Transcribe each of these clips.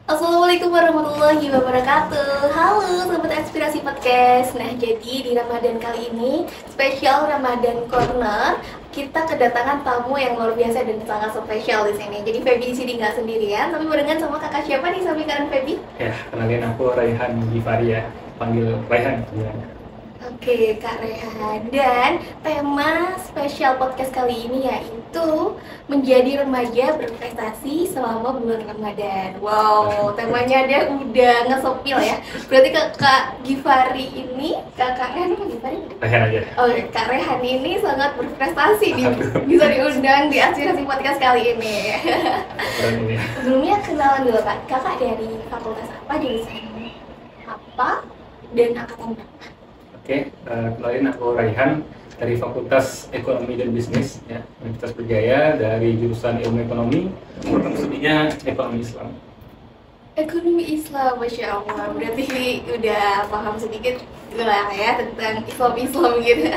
Assalamualaikum warahmatullahi wabarakatuh. Halo Sobat Inspirasi Podcast. Nah, jadi di Ramadan kali ini spesial Ramadan Corner, kita kedatangan tamu yang luar biasa dan sangat spesial di sini. Jadi Feby di sini nggak sendirian, tapi barengan sama kakak siapa nih samping kanan Feby? Ya, kenalin aku Raihan Givari ya, panggil Raihan ya. Oke, Kak Rehan. Dan tema spesial podcast kali ini yaitu menjadi remaja berprestasi selama bulan Ramadan. Wow, temanya dia udah ngesopil ya. Berarti Kak Givari ini, Kak Rehan apa Givari? Raihan aja. Oh, Kak Rehan ini sangat berprestasi nih. Bisa diundang di Aspirasi Podcast kali ini. Keren ini. Sebelumnya kenalan dulu Kak. Kakak dari fakultas apa, jurusan apa, dan angkatan berapa? Oke, kenalin aku Raihan dari Fakultas Ekonomi dan Bisnis ya, Universitas Berjaya dari jurusan Ilmu Ekonomi, program studinya Ekonomi Islam. Ekonomi Islam, Masya Allah. Berarti udah paham sedikit lah ya tentang Islam gitu.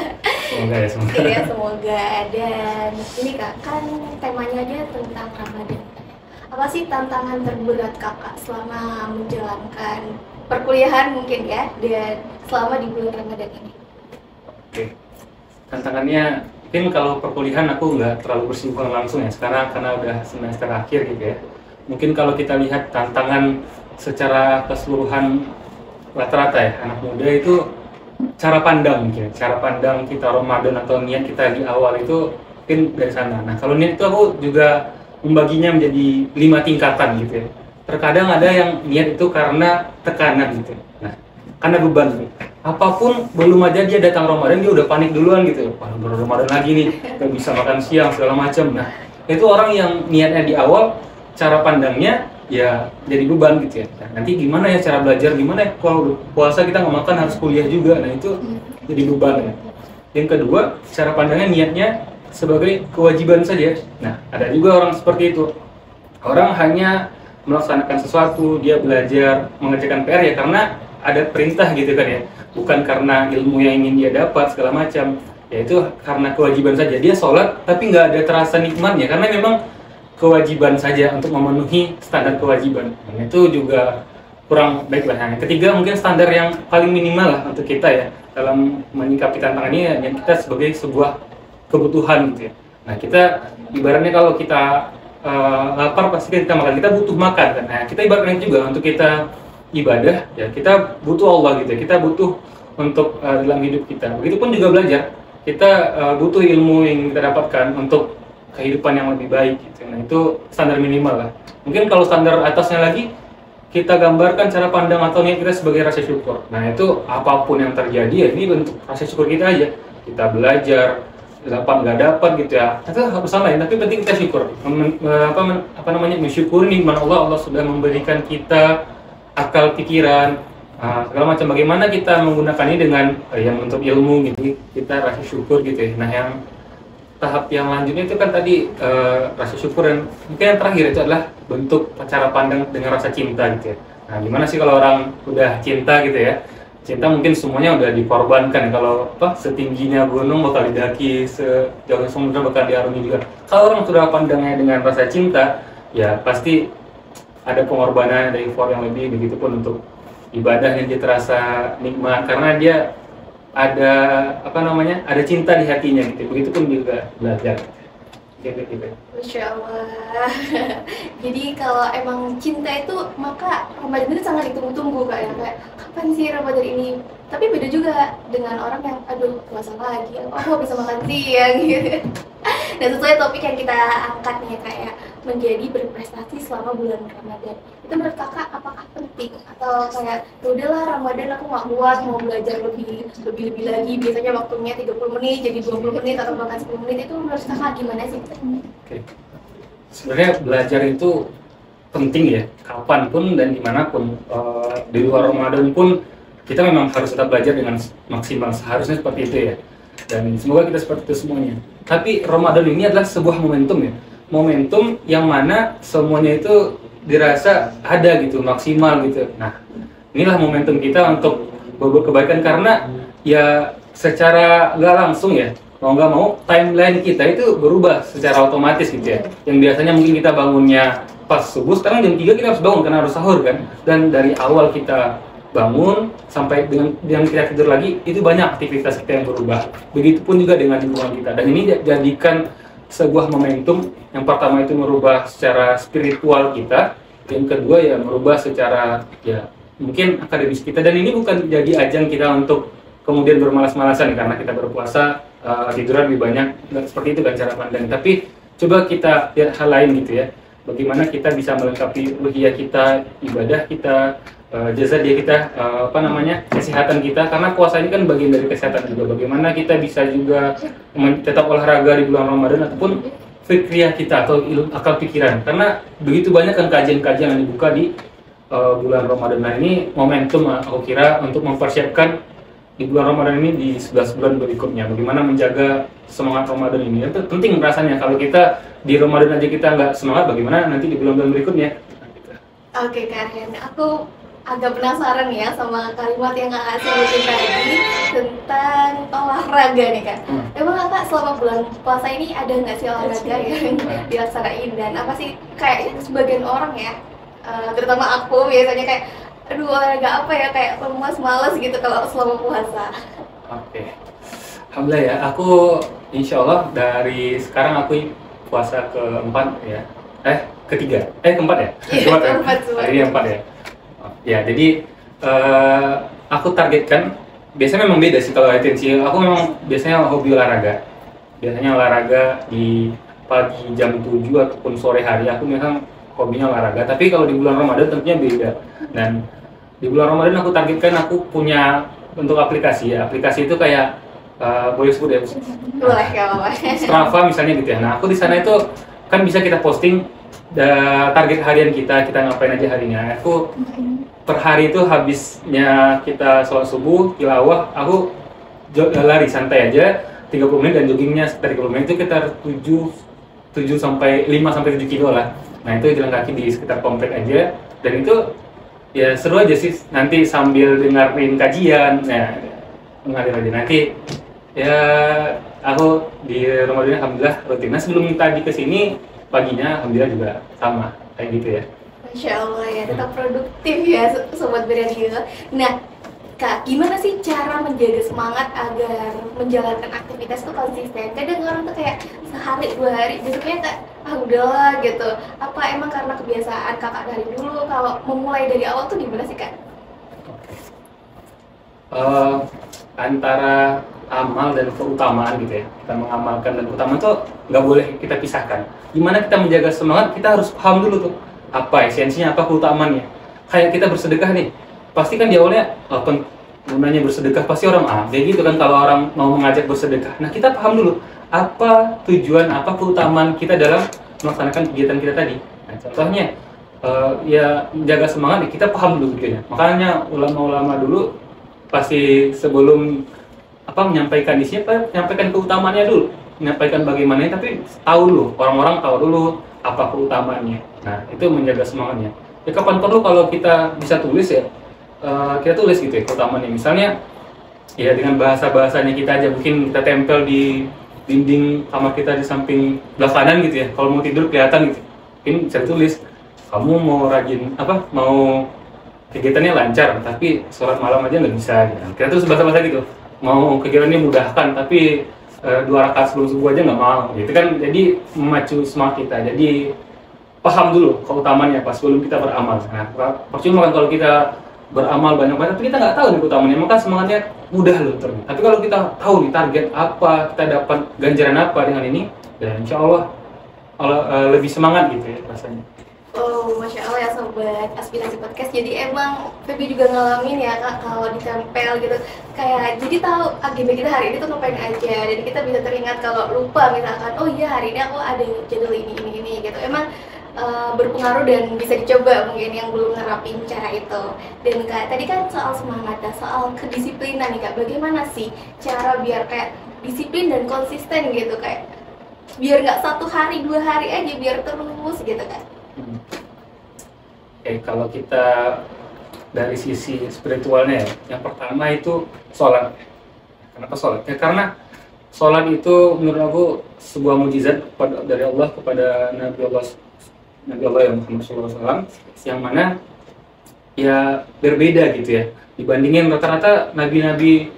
Semoga ya, semoga. Iya, semoga. Dan ini Kak, kan temanya aja tentang Ramadan. Apa sih tantangan terberat Kakak selama menjalankan perkuliahan mungkin ya, dan selama di bulan Ramadan ini? Oke, tantangannya mungkin kalau perkuliahan aku nggak terlalu bersinggungan langsung ya, sekarang karena udah semester akhir gitu ya. Mungkin kalau kita lihat tantangan secara keseluruhan rata-rata ya, anak muda itu cara pandang mungkin, cara pandang kita Ramadan atau niat kita di awal itu mungkin dari sana. Nah, kalau niat itu aku juga membaginya menjadi 5 tingkatan gitu ya. Terkadang ada yang niat itu karena tekanan gitu. Nah, karena beban gitu. Apapun belum aja dia datang Ramadan dia udah panik duluan gitu. Wah, baru Ramadan lagi nih, gak bisa makan siang segala macam. Nah, itu orang yang niatnya di awal, cara pandangnya ya jadi beban gitu ya. Nah, nanti gimana ya cara belajar, gimana ya kalau puasa kita nggak makan harus kuliah juga. Nah, itu jadi beban ya. Yang kedua, cara pandangnya niatnya sebagai kewajiban saja. Nah, ada juga orang seperti itu. Orang hanya melaksanakan sesuatu, dia belajar mengerjakan PR ya karena ada perintah gitu kan ya, bukan karena ilmu yang ingin dia dapat segala macam, ya itu karena kewajiban saja. Dia sholat tapi nggak ada terasa nikmatnya karena memang kewajiban saja untuk memenuhi standar kewajiban. Dan itu juga kurang baik lah. Yang ketiga mungkin standar yang paling minimal lah untuk kita ya dalam menyikapi tantangan ini, yang kita sebagai sebuah kebutuhan gitu ya. Nah, kita ibaratnya kalau kita lapar pasti kita makan, kita butuh makan kan. Nah, kita ibaratnya juga untuk kita ibadah ya, kita butuh Allah gitu ya. Kita butuh untuk dalam hidup kita. Begitupun juga belajar, kita butuh ilmu yang kita dapatkan untuk kehidupan yang lebih baik gitu. Nah, itu standar minimal lah. Mungkin kalau standar atasnya lagi kita gambarkan cara pandang atau niat kita sebagai rasa syukur. Nah, itu apapun yang terjadi ya ini bentuk rasa syukur kita aja. Kita belajar dapat nggak dapat gitu ya, itu harus sama ya, tapi penting kita syukur. Mensyukuri nikmat Allah sudah memberikan kita akal pikiran segala macam. Bagaimana kita menggunakan ini dengan yang untuk ilmu gitu, kita rasa syukur gitu ya. Nah, yang tahap yang lanjutnya itu kan tadi rasa syukur, dan mungkin yang terakhir itu adalah bentuk cara pandang dengan rasa cinta gitu ya. Nah, gimana sih kalau orang udah cinta gitu ya, cinta mungkin semuanya udah dikorbankan. Kalau setingginya gunung bakal didaki, sejauh samudra bakal diarungi juga. Kalau orang sudah pandangnya dengan rasa cinta, ya pasti ada pengorbanan, ada effort yang lebih. Begitupun untuk ibadah yang dia terasa nikmat karena dia ada ada cinta di hatinya gitu. Begitupun juga belajar. Gitu. Masya Allah. Jadi kalau emang cinta itu, maka Ramadan itu sangat ditunggu-tunggu Kak ya. Kayak kapan sih Ramadan ini? Tapi beda juga dengan orang yang aduh puasa lagi, aku bisa makan siang gitu. Nah, sesuai topik yang kita angkat nih kayak menjadi berprestasi selama bulan Ramadan. Itu menurut Kakak apakah penting atau kayak ya udahlah Ramadan aku nggak kuat mau belajar lebih lagi, biasanya waktunya 30 menit jadi 20 menit atau bahkan 10 menit, itu menurut Kakak gimana sih? Oke. Sebenarnya belajar itu penting ya, kapanpun dan dimanapun. Di luar Ramadan pun kita memang harus tetap belajar dengan maksimal, seharusnya seperti itu ya. Dan semoga kita seperti itu semuanya. Tapi Ramadan ini adalah sebuah momentum ya, momentum yang mana semuanya itu dirasa ada gitu, maksimal gitu. Nah, inilah momentum kita untuk berbuat kebaikan karena ya secara nggak langsung ya, mau nggak mau timeline kita itu berubah secara otomatis gitu ya. Yang biasanya mungkin kita bangunnya pas subuh, sekarang jam 3 kita harus bangun karena harus sahur kan. Dan dari awal kita bangun sampai dengan kita tidur lagi, itu banyak aktivitas kita yang berubah. Begitupun juga dengan lingkungan kita. Dan ini jadikan sebuah momentum. Yang pertama itu merubah secara spiritual kita, yang kedua ya merubah secara ya mungkin akademis kita. Dan ini bukan jadi ajang kita untuk kemudian bermalas-malasan karena kita berpuasa, tiduran lebih banyak, seperti itu kan cara pandang. Tapi coba kita lihat hal lain gitu ya, bagaimana kita bisa melengkapi ruhiyah kita, ibadah kita, jasa dia kita, kesehatan kita, karena puasa ini kan bagian dari kesehatan juga. Bagaimana kita bisa juga tetap olahraga di bulan Ramadan, ataupun fikriyah kita atau akal pikiran, karena begitu banyak kan kajian-kajian yang dibuka di bulan Ramadan. Nah ini momentum aku kira untuk mempersiapkan di bulan Ramadan ini di 11 bulan berikutnya, bagaimana menjaga semangat Ramadan ini. Itu penting rasanya. Kalau kita di Ramadan aja kita nggak semangat, bagaimana nanti di bulan-bulan berikutnya. Oke Kak Rian, aku agak penasaran ya sama kalimat yang Kakak sebutin tadi tentang olahraga nih Kak. Emang Kakak selama bulan puasa ini ada nggak sih olahraga yang dilaksanain, dan apa sih kayak sebagian orang ya, terutama aku biasanya kayak aduh olahraga apa ya, kayak lemas, malas gitu kalau selama puasa. Oke. Alhamdulillah ya, aku insya Allah dari sekarang aku puasa keempat ya, keempat ya? Keempat Hari ini keempat ya. Ya, jadi aku targetkan, biasanya memang beda sih kalau intensi. Aku memang biasanya hobi olahraga. Biasanya olahraga di pagi jam 7 ataupun sore hari, aku memang hobinya olahraga. Tapi kalau di bulan Ramadan tentunya beda. Dan di bulan Ramadan aku targetkan, aku punya untuk aplikasi ya. Aplikasi itu kayak boleh sebut ya? Boleh, nggak apa-apa. Strava misalnya gitu ya. Nah, aku di sana itu kan bisa kita posting target harian kita ngapain aja harinya. Aku per hari itu habisnya kita sholat subuh, tilawah, aku lari santai aja 30 menit, dan joggingnya sekitar 30 menit, itu sekitar 5 sampai 7 kilo lah. Nah itu jalan kaki di sekitar komplek aja, dan itu ya seru aja sih, nanti sambil dengerin kajian, nah mengalir aja. Nanti ya aku di Ramadan alhamdulillah rutin. Nah sebelum tadi kesini paginya alhamdulillah juga sama kayak gitu ya. Masya Allah ya, tetap produktif ya Sobat Berandio. Nah Kak, gimana sih cara menjaga semangat agar menjalankan aktivitas itu konsisten? Kadang orang tuh kayak sehari, 2 hari, besoknya kayak udahlah gitu. Apa emang karena kebiasaan Kakak dari dulu? Kalau memulai dari awal tuh gimana sih Kak? Antara amal dan keutamaan gitu ya, kita mengamalkan dan keutamaan tuh nggak boleh kita pisahkan. Gimana kita menjaga semangat, kita harus paham dulu tuh apa esensinya, apa keutamaannya. Kayak kita bersedekah nih, pasti kan di awalnya apa gunanya bersedekah, pasti orang kayak gitu kan kalau orang mau mengajak bersedekah. Nah kita paham dulu apa tujuan, apa keutamaan kita dalam melaksanakan kegiatan kita tadi. Nah contohnya ya menjaga semangat, kita paham dulu tujuannya. Makanya ulama-ulama dulu pasti sebelum menyampaikan isinya, menyampaikan keutamaannya dulu, menyampaikan bagaimana, tapi tahu dulu, orang-orang tahu dulu apa keutamaannya. Nah itu menjaga semangatnya. Ya kapan perlu kalau kita bisa tulis ya, kita tulis gitu ya keutamaannya. Misalnya ya dengan bahasa-bahasanya kita aja, mungkin kita tempel di dinding kamar kita di samping belah kanan gitu ya, kalau mau tidur kelihatan gitu, mungkin bisa ditulis kamu mau rajin mau kegiatannya lancar tapi sholat malam aja nggak bisa gitu. Kita tulis bahasa-bahasa gitu, mau kegiatannya mudahkan tapi 2 rakaat sebelum subuh aja nggak mau gitu kan. Jadi memacu semangat kita, jadi paham dulu keutamaannya pas sebelum kita beramal. Nah percuma kan kalau kita beramal banyak-banyak tapi kita nggak tahu nih keutamaannya, maka semangatnya mudah luntur. Tapi kalau kita tahu nih target apa, kita dapat ganjaran apa dengan ini, dan insya Allah lebih semangat gitu ya rasanya. Oh, Masya Allah ya Sobat Aspirasi Podcast. Jadi emang Feby juga ngalamin ya Kak, kalau ditempel gitu kayak jadi tahu agenda kita hari ini tuh ngapain aja. Jadi kita bisa teringat kalau lupa misalkan, oh iya hari ini aku ada jadwal ini gitu. Emang berpengaruh dan bisa dicoba mungkin yang belum nerapin cara itu. Dan Kak, tadi kan soal semangat dan soal kedisiplinan nih Kak, bagaimana sih cara biar kayak disiplin dan konsisten gitu, kayak biar nggak 1 hari 2 hari aja, biar terus gitu kan. Oke, kalau kita dari sisi spiritualnya ya, yang pertama itu sholat. Kenapa sholat? Ya karena sholat itu menurut aku sebuah mujizat dari Allah kepada Nabi Allah yang Muhammad SAW, yang mana ya berbeda gitu ya dibandingin rata-rata nabi-nabi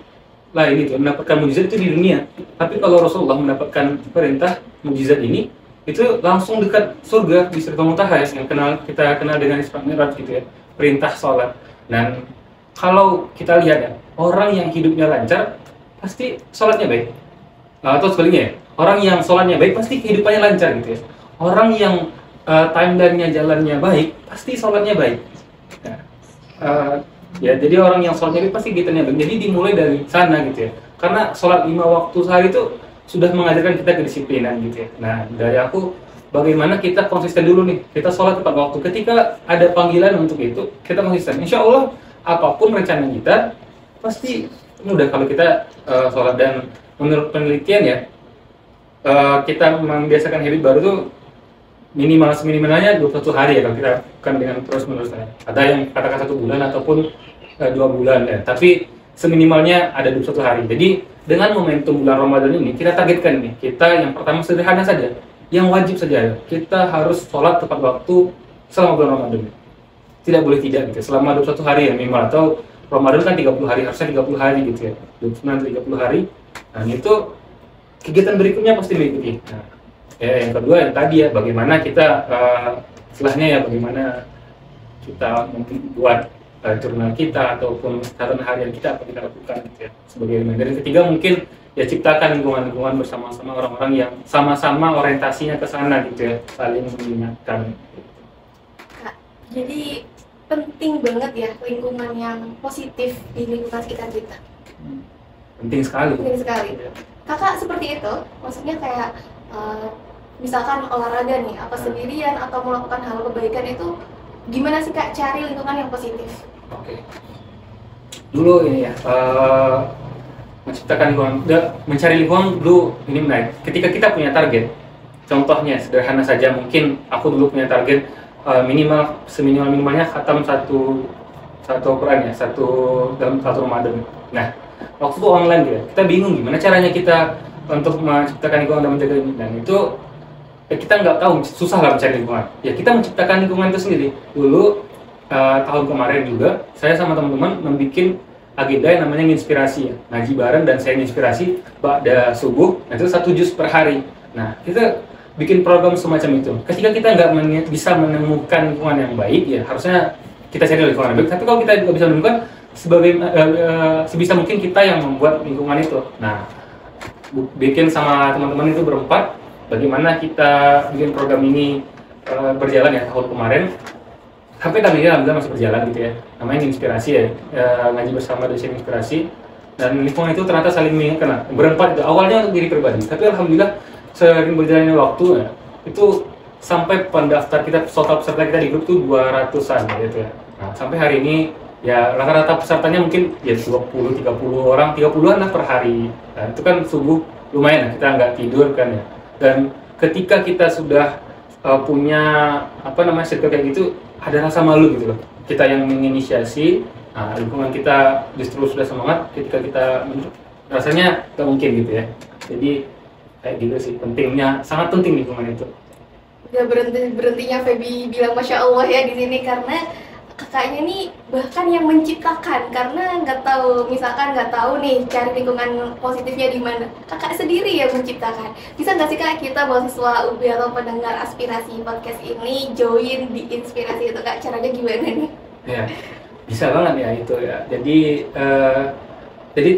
lain itu mendapatkan mujizat itu di dunia. Tapi kalau Rasulullah mendapatkan perintah mujizat ini itu langsung dekat surga di Sidratul Muntaha yang kita kenal dengan Isra Mi'raj gitu ya, perintah sholat. Dan kalau kita lihat ya, orang yang hidupnya lancar pasti sholatnya baik. Atau sebaliknya ya, orang yang sholatnya baik pasti kehidupannya lancar gitu ya. Orang yang timeline-nya jalannya baik pasti sholatnya baik. Nah, ya jadi orang yang sholatnya baik pasti kehidupannya baik. Jadi dimulai dari sana gitu ya. Karena sholat 5 waktu sehari itu sudah mengajarkan kita kedisiplinan gitu ya. Nah dari aku, bagaimana kita konsisten dulu nih, kita sholat tepat waktu. Ketika ada panggilan untuk itu, kita konsisten. Insya Allah apapun rencana kita pasti mudah kalau kita sholat. Dan menurut penelitian ya, kita membiasakan habit baru tuh minimalnya 21 hari ya kalau kita lakukan dengan terus menerus. Ada yang katakan 1 bulan ataupun 2 bulan ya. Tapi seminimalnya ada 21 hari. Jadi dengan momentum bulan Ramadan ini kita targetkan nih, kita yang pertama sederhana saja, yang wajib saja, kita harus sholat tepat waktu selama bulan Ramadan. Tidak boleh tidak gitu, selama 21 hari ya minimal. Atau Ramadan kan 30 hari, harusnya 30 hari gitu ya, 29-30 hari. Nah itu kegiatan berikutnya pasti mengikuti. Nah, ya, yang kedua yang tadi ya, bagaimana kita setelahnya ya, bagaimana kita membuat jurnal kita ataupun catatan harian kita apa kita lakukan gitu ya sebagai elemen. Dan yang ketiga mungkin ya ciptakan lingkungan bersama-sama orang-orang yang sama-sama orientasinya ke sana gitu ya, saling mengingatkan. Kak, jadi penting banget ya lingkungan yang positif di lingkungan sekitar kita. Penting sekali. Penting sekali. Kakak seperti itu, maksudnya kayak misalkan olahraga nih, apa sendirian atau melakukan hal kebaikan itu gimana sih Kak cari lingkungan yang positif? Oke. Dulu ini ya, menciptakan lingkungan, mencari lingkungan dulu ini menarik. Ketika kita punya target, contohnya sederhana saja, mungkin aku dulu punya target minimal seminimal-minimalnya khatam satu Quran ya, dalam satu Ramadan. Nah, waktu itu online gitu, kita bingung gimana caranya kita untuk menciptakan lingkungan dan menjaga ini. Dan itu kita nggak tahu, susah lah mencari lingkungan. Ya kita menciptakan lingkungan itu sendiri. Dulu tahun kemarin juga saya sama teman-teman membuat agenda yang namanya inspirasi ya, ngaji bareng dan saya inspirasi pada subuh. Nah, itu 1 juz per hari. Nah kita bikin program semacam itu. Ketika kita nggak bisa menemukan lingkungan yang baik ya harusnya kita cari lingkungan yang baik. Tapi kalau kita juga bisa menemukan, sebisa mungkin kita yang membuat lingkungan itu. Nah bikin sama teman-teman itu berempat. Bagaimana kita bikin program ini berjalan ya tahun kemarin. Sampai tahun ini alhamdulillah masih berjalan gitu ya. Namanya inspirasi ya, ngaji bersama dosen inspirasi. Dan lingkungan itu ternyata saling mengingatkan. Berempat itu awalnya untuk diri pribadi, tapi alhamdulillah sering berjalannya waktu ya, itu sampai pendaftar kita, total peserta kita di grup tuh 200-an gitu ya. Nah, sampai hari ini ya rata-rata pesertanya mungkin ya 20-30 orang, 30-an lah per hari. Nah, itu kan subuh lumayan ya, kita nggak tidur kan ya. Dan ketika kita sudah punya circle kayak gitu, ada rasa malu gitu loh. Kita yang menginisiasi, lingkungan kita justru sudah semangat. Ketika kita rasanya nggak mungkin gitu ya. Jadi kayak gitu sih, pentingnya, sangat penting lingkungan itu. Udah berhentinya Feby bilang Masya Allah ya di sini, karena kakaknya nih bahkan yang menciptakan, karena nggak tahu nih cari lingkungan positifnya di mana, kakak sendiri yang menciptakan. Bisa nggak sih Kak kita mahasiswa UB atau pendengar aspirasi podcast ini join di inspirasi itu Kak, caranya gimana nih? Ya bisa banget ya itu ya. Jadi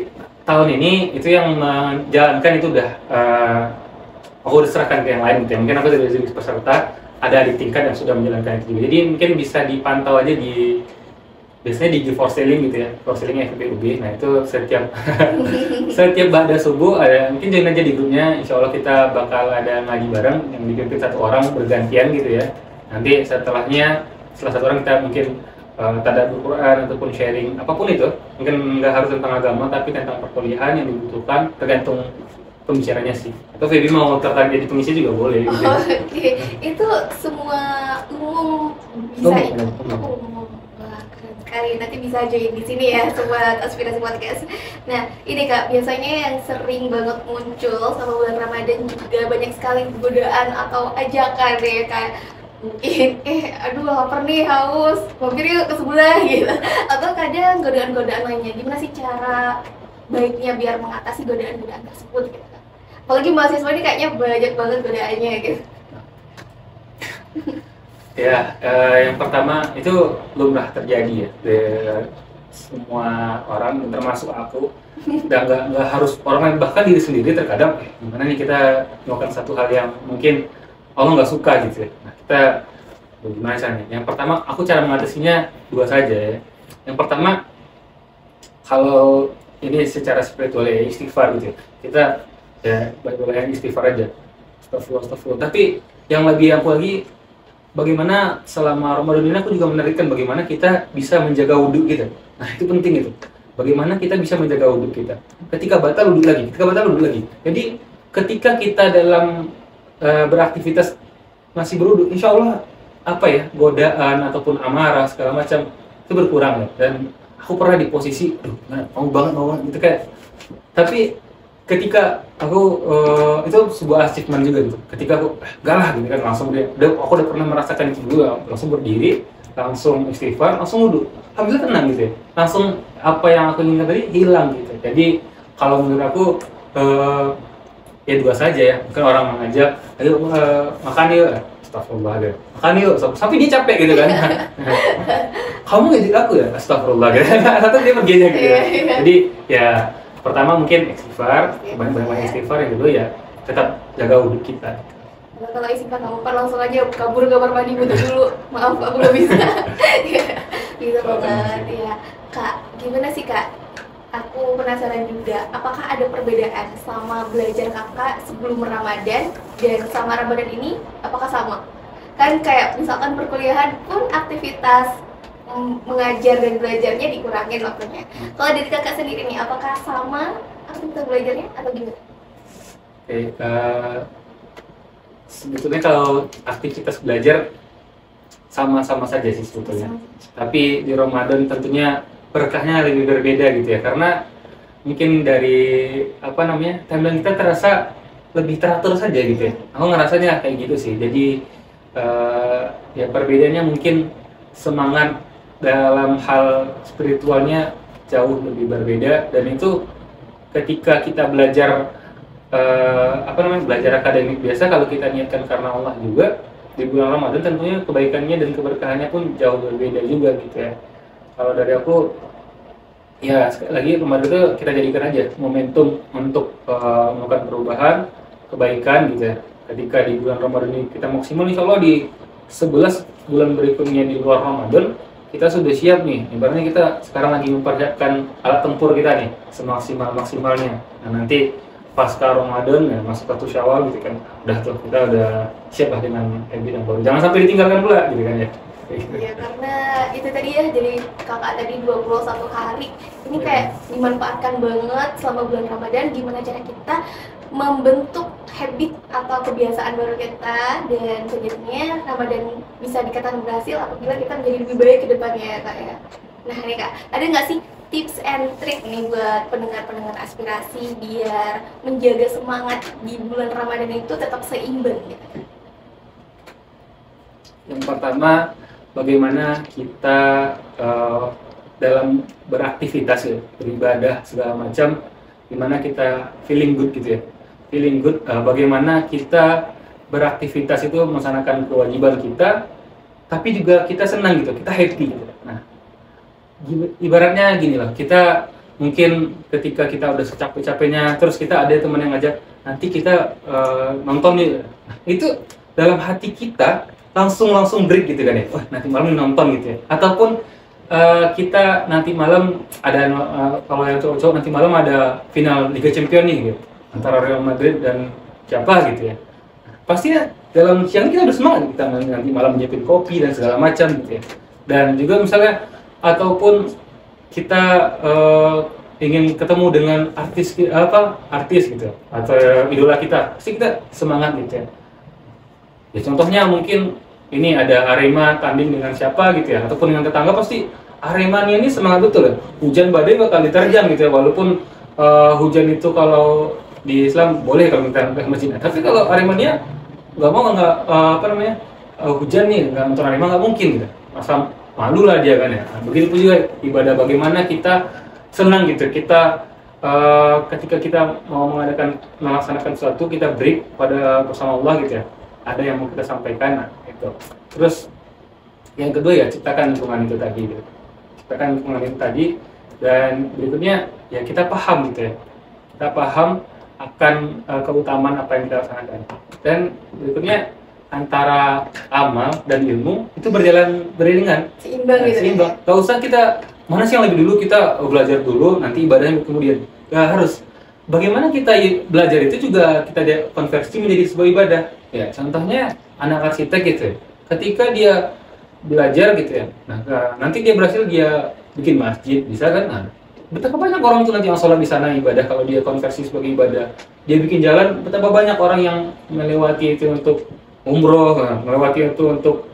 tahun ini itu yang menjalankan itu udah aku udah serahkan ke yang lain gitu ya. Mungkin aku dari jenis peserta ada di tingkat yang sudah menjalankan itu juga. Jadi mungkin bisa dipantau aja biasanya di GeForce Selling gitu ya, GeForce Selling FPUB. Nah itu setiap ba'da subuh ada, mungkin join aja di grupnya. Insya Allah kita bakal ada ngaji bareng yang dipimpin 1 orang bergantian gitu ya. Nanti setelah 1 orang kita mungkin tadabbur Quran ataupun sharing apapun itu. Mungkin nggak harus tentang agama, tapi tentang perkuliahan yang dibutuhkan, tergantung pembicaranya sih. Atau Feby mau tertarik jadi pengisi juga boleh gitu. Oke. Itu semua umum bisa ikut. Umum. Wah, keren. sekali, nanti bisa join di sini ya sobat aspirasi podcast. Nah ini Kak, biasanya yang sering banget muncul sama bulan Ramadan juga banyak sekali godaan atau ajakan deh, kayak mungkin aduh lapar nih, haus, mampir yuk ke sebelah gitu, atau kadang godaan-godaan lainnya. Gimana sih cara baiknya biar mengatasi godaan-godaan tersebut gitu Kak? Apalagi mahasiswa ini kayaknya banyak banget godaannya gitu. Ya, yang pertama itu lumrah terjadi ya, semua orang termasuk aku. Dan nggak harus orang lain, bahkan diri sendiri terkadang gimana nih kita melakukan satu hal yang mungkin Allah nggak suka gitu ya. Nah kita gimana caranya? Yang pertama aku cara mengatasinya dua saja ya. Yang pertama, kalau ini secara spiritual ya istighfar gitu ya. Kita ya banyak istighfar aja, astagfirullah. Tapi yang lebih aku lagi, bagaimana selama Ramadan ini aku juga menarikkan bagaimana kita bisa menjaga wudhu kita. Nah itu penting itu. Bagaimana kita bisa menjaga wudhu kita. Ketika batal wudhu lagi, ketika batal wudhu lagi. Jadi ketika kita dalam beraktivitas masih berwudhu, insya Allah apa ya, godaan ataupun amarah segala macam itu berkurang ya. Dan aku pernah di posisi, mau banget gitu kayak. Tapi ketika aku itu sebuah achievement juga gitu. Ketika aku galah gitu kan, langsung aku udah pernah merasakan itu juga, langsung berdiri, langsung istighfar, langsung wudhu. Alhamdulillah tenang gitu ya. Langsung apa yang aku inginkan tadi hilang gitu. Jadi kalau menurut aku ya dua saja ya. Mungkin orang mengajak, ayo makan yuk, astagfirullah deh. Makan yuk, sampai dia capek gitu kan. Kamu ngajak aku ya, astagfirullah gitu. Atau dia pergi aja gitu. Jadi ya pertama mungkin istighfar, banyak istighfar. Yang kedua ya tetap jaga wudhu kita. Kalau istighfar nggak apa, langsung aja kabur ke kamar mandi wudhu dulu. Maaf aku nggak bisa. Gitu banget ya Kak. Gimana sih Kak? Aku penasaran juga, apakah ada perbedaan sama belajar kakak sebelum Ramadan dan sama Ramadan ini? Apakah sama? Kan kayak misalkan perkuliahan pun aktivitas mengajar dan belajarnya dikurangin waktunya. Kalau dari kakak sendiri nih, apakah sama aktivitas belajarnya atau gimana? Oke, sebetulnya kalau aktivitas belajar sama-sama saja sih sebetulnya. Tapi di Ramadan tentunya berkahnya lebih berbeda gitu ya, karena mungkin dari timeline kita terasa lebih teratur saja gitu ya. Aku ngerasanya kayak gitu sih. Jadi ya perbedaannya mungkin semangat dalam hal spiritualnya jauh lebih berbeda, dan itu ketika kita belajar belajar akademik biasa, kalau kita niatkan karena Allah juga di bulan Ramadan, tentunya kebaikannya dan keberkahannya pun jauh berbeda juga gitu ya. Kalau dari aku, ya sekali lagi Ramadan itu kita jadikan aja momentum untuk melakukan perubahan, kebaikan gitu ya. Ketika di bulan Ramadan ini kita maksimal, insya Allah di 11 bulan berikutnya di luar Ramadan, kita sudah siap nih. Ibaratnya kita sekarang lagi mempersiapkan alat tempur kita nih, semaksimal-maksimalnya. Nah nanti pasca Ramadan ya, masuk ke Syawal gitu kan, kita udah siap lah dengan habit yang baru. Jangan sampai ditinggalkan pula gitu kan ya. Ya karena itu tadi ya, jadi kakak tadi 21 hari ini kayak dimanfaatkan banget selama bulan Ramadan. Gimana cara kita membentuk habit atau kebiasaan baru kita, dan selanjutnya Ramadan bisa dikatakan berhasil apabila kita menjadi lebih baik ke depannya ya Kak ya. Nah ini Kak, ada nggak sih tips and trick nih buat pendengar-pendengar aspirasi biar menjaga semangat di bulan Ramadan itu tetap seimbang gitu? Yang pertama, bagaimana kita dalam beraktivitas ya, beribadah segala macam, gimana kita feeling good gitu ya. Feeling good, bagaimana kita beraktivitas itu melaksanakan kewajiban kita, tapi juga kita senang gitu, kita happy gitu. Nah, ibaratnya gini lah, kita mungkin ketika kita udah secapek-capeknya, terus kita ada teman yang ngajak, nanti kita nonton nih. Nah, itu dalam hati kita langsung break gitu kan ya, wah nanti malam nonton gitu ya. Ataupun kita nanti malam ada kalau yang cowok-cowok nanti malam ada final Liga Champions nih gitu, antara Real Madrid dan siapa gitu ya. Pastinya dalam siang kita udah semangat, kita nanti malam nyiapin kopi dan segala macam gitu ya. Dan juga misalnya ataupun kita ingin ketemu dengan artis gitu atau idola kita, pasti kita semangat gitu ya. Ya contohnya mungkin ini ada Arema tanding dengan siapa gitu ya, ataupun dengan tetangga, pasti Aremania ini semangat betul ya. Hujan badai bakal diterjang gitu ya, walaupun hujan itu kalau di Islam boleh kalau kita ke masjid. Tapi kalau Aremania hujan nih nggak nonton Arema nggak mungkin gitu. Masa malu lah dia kan ya. Nah, begitu pun juga ibadah, bagaimana kita senang gitu. Kita ketika kita mau melaksanakan sesuatu, kita break pada bersama Allah gitu ya. Ada yang mau kita sampaikan, nah, gitu. Terus yang kedua ya, ciptakan lingkungan itu tadi gitu. Ciptakan lingkungan itu tadi, dan berikutnya ya kita paham gitu ya. Kita paham akan keutamaan apa yang kita laksanakan. Dan berikutnya antara amal dan ilmu itu berjalan beriringan, seimbang gitu. Seimbang. Gak usah kita mana sih yang lebih dulu, kita belajar dulu, nanti ibadahnya kemudian. Gak harus. Bagaimana kita belajar itu juga kita konversi menjadi sebuah ibadah. Ya, contohnya anak arsitek gitu ya. Ketika dia belajar gitu ya, nah nanti dia berhasil, dia bikin masjid, bisa kan? Nah, betapa banyak orang itu nanti yang sholat di sana ibadah kalau dia konversi sebagai ibadah. Dia bikin jalan, betapa banyak orang yang melewati itu untuk umroh, melewati itu untuk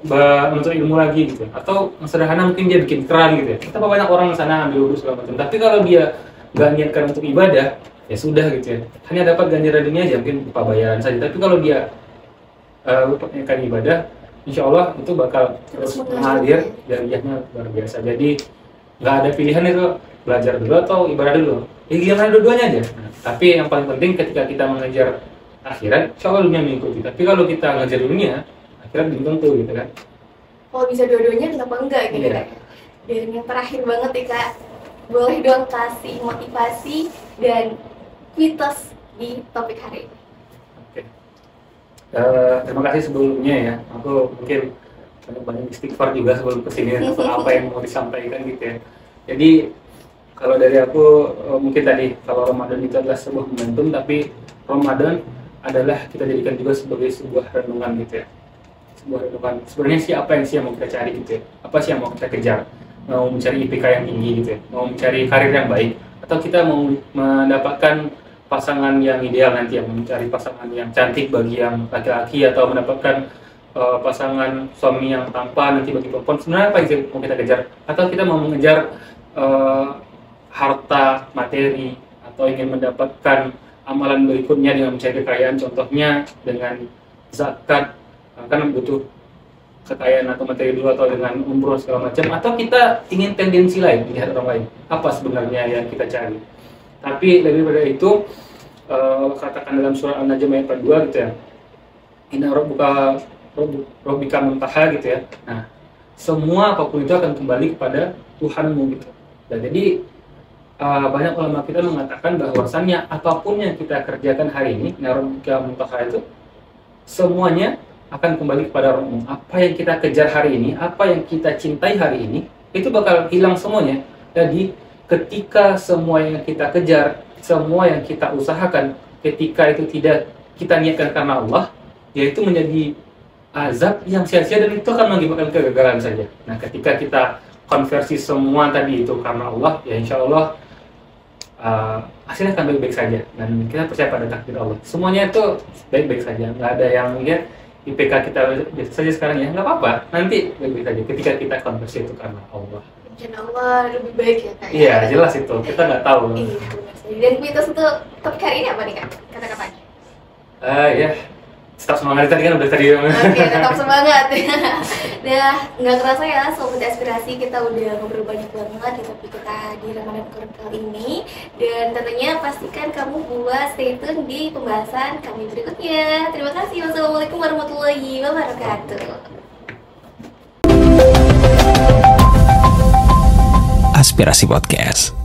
menuntut ilmu lagi gitu. Atau yang sederhana mungkin dia bikin keran gitu ya. Betapa banyak orang di sana ambil wudhu segala macam. Tapi kalau dia nggak niatkan untuk ibadah, ya sudah gitu ya. Hanya dapat ganjaran dunia aja, mungkin berupa bayaran saja. Tapi kalau dia niatkan ibadah, insya Allah itu bakal terus mengalir, jariahnya luar biasa. Jadi nggak ada pilihan itu belajar dulu atau ibadah dulu. Ya gimana dua-duanya aja. Nah, tapi yang paling penting ketika kita mengejar akhirat, insya Allah dunia mengikuti. Tapi kalau kita ngejar dunia, akhirat belum tentu gitu kan. Kalau bisa dua-duanya kenapa enggak gitu kan. Dan yang terakhir banget nih Kak, boleh dong kasih motivasi dan mitos di topik hari ini. Oke. Terima kasih sebelumnya ya. Aku mungkin banyak istighfar juga sebelum kesini apa yang mau disampaikan gitu ya. Jadi kalau dari aku mungkin tadi kalau Ramadan itu adalah sebuah momentum, tapi Ramadan adalah kita jadikan juga sebagai sebuah renungan gitu ya. Sebuah renungan. Sebenarnya siapa yang mau kita cari gitu ya? Apa sih yang mau kita kejar? Mau mencari IPK yang tinggi gitu ya? Mau mencari karir yang baik? Atau kita mau mendapatkan pasangan yang ideal nanti, yang mencari pasangan yang cantik bagi yang laki-laki, atau mendapatkan pasangan suami yang tampan nanti bagi perempuan? Sebenarnya apa yang mau kita kejar? Atau kita mau mengejar harta materi, atau ingin mendapatkan amalan berikutnya dengan mencari kekayaan, contohnya dengan zakat, kan butuh kekayaan atau materi dulu, atau dengan umroh segala macam, atau kita ingin tendensi lain melihat orang lain, apa sebenarnya yang kita cari. Tapi lebih dari itu, katakan dalam surah An-Najm ayat 42 gitu ya, inna rabbika muntaha gitu ya. Nah, semua apapun itu akan kembali kepada Tuhanmu gitu. Dan jadi banyak ulama kita mengatakan bahwasannya apapun yang kita kerjakan hari ini, inna rabbika muntaha itu semuanya akan kembali kepada Rabbmu. Apa yang kita kejar hari ini, apa yang kita cintai hari ini, itu bakal hilang semuanya. Jadi ketika semua yang kita kejar, semua yang kita usahakan, ketika itu tidak kita niatkan karena Allah, yaitu menjadi azab yang sia-sia, dan itu akan mengakibatkan kegagalan saja. Nah, ketika kita konversi semua tadi itu karena Allah, ya insya Allah hasilnya akan baik-baik saja, dan kita percaya pada takdir Allah. Semuanya itu baik-baik saja, nggak ada yang lihat IPK kita biasa saja sekarang, ya nggak apa-apa, nanti baik-baik saja ketika kita konversi itu karena Allah. Dan Allah lebih baik ya Kak? Iya, jelas itu, kita nggak tahu. Iya, benar. Dan mitos untuk topik hari ini apa nih Kak? Kata-katanya. Ya, tetap semangat tadi kan udah tadi. Oke, tetap semangat. Nah, nggak kerasa ya Sobat Aspirasi, kita udah ngobrol banyak banget di topik kita di Ramadan kali ini. Dan tentunya pastikan kamu buat stay tune di pembahasan kami berikutnya. Terima kasih. Wassalamualaikum warahmatullahi wabarakatuh. Aspirasi Podcast.